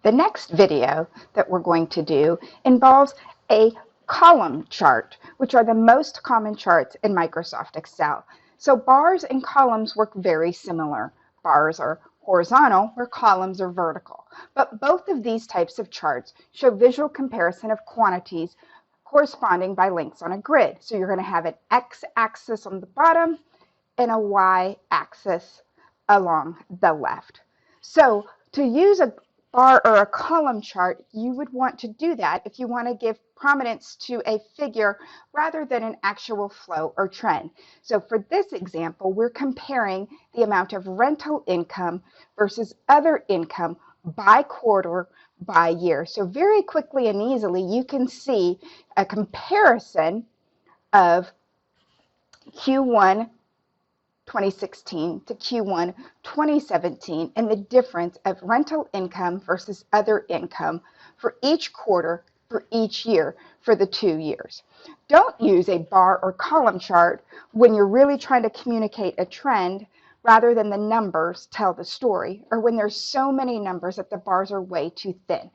The next video that we're going to do involves a column chart, which are the most common charts in Microsoft Excel. So bars and columns work very similar. Bars are horizontal, where columns are vertical. But both of these types of charts show visual comparison of quantities corresponding by links on a grid. So you're going to have an x-axis on the bottom and a y-axis along the left. So to use a bar or a column chart, you would want to do that if you want to give prominence to a figure rather than an actual flow or trend. So for this example, we're comparing the amount of rental income versus other income by quarter, by year. So very quickly and easily, you can see a comparison of Q1 2016 to Q1 2017 and the difference of rental income versus other income for each quarter for each year for the 2 years. Don't use a bar or column chart when you're really trying to communicate a trend rather than the numbers tell the story, or when there's so many numbers that the bars are way too thin.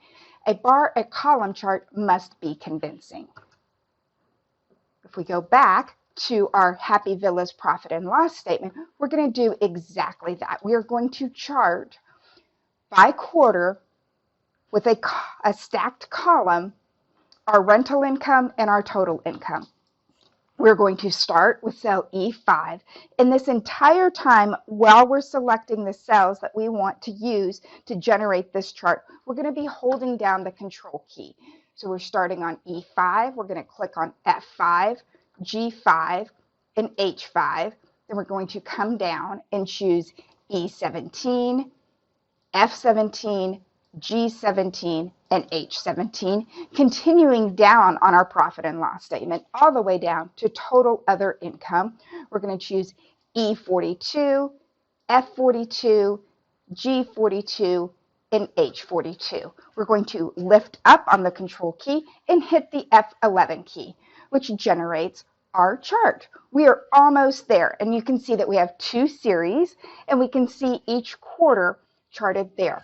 A bar or column chart must be convincing. If we go back to our Happy Villas profit and loss statement, we're going to do exactly that. We are going to chart by quarter with a stacked column our rental income and our total income. We're going to start with cell E5. And this entire time, while we're selecting the cells that we want to use to generate this chart, we're going to be holding down the control key. So we're starting on E5. We're going to click on F5, G5, and H5. Then we're going to come down and choose E17, F17, G17, and H17, continuing down on our profit and loss statement, all the way down to total other income. We're going to choose E42, F42, G42, and H42. We're going to lift up on the control key and hit the F11 key, which generates our chart. We are almost there, and you can see that we have 2 series, and we can see each quarter charted there.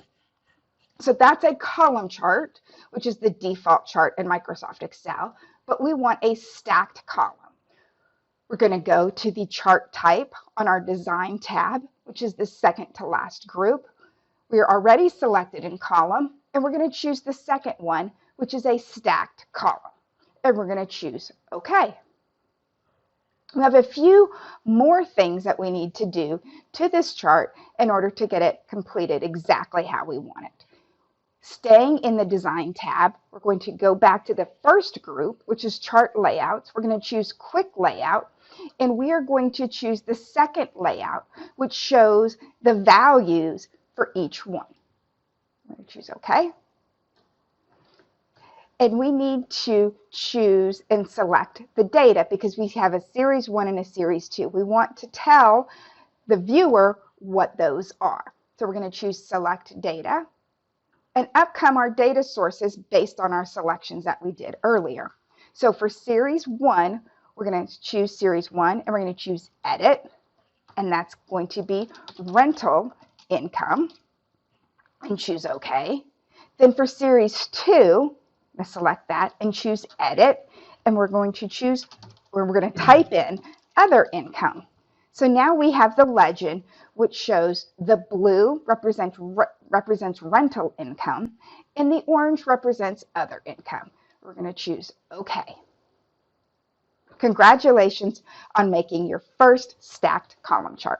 So that's a column chart, which is the default chart in Microsoft Excel, but we want a stacked column. We're going to go to the chart type on our design tab, which is the second to last group. We are already selected in column, and we're going to choose the second one, which is a stacked column. And we're going to choose OK. We have a few more things that we need to do to this chart in order to get it completed exactly how we want it. Staying in the Design tab, we're going to go back to the first group, which is Chart Layouts. We're going to choose Quick Layout, and we are going to choose the second layout, which shows the values for each one. I'm going to choose OK. And we need to choose and select the data because we have a Series 1 and a Series 2. We want to tell the viewer what those are. So we're going to choose Select Data. And up come our data sources based on our selections that we did earlier. So for Series 1, we're going to choose Series 1, and we're going to choose Edit. And that's going to be Rental Income. And choose OK. Then for Series 2, let's select that and choose Edit. And we're going to choose, or we're going to type in Other Income. So now we have the legend, which shows the blue represents rental income, and the orange represents other income. We're going to choose OK. Congratulations on making your first stacked column chart.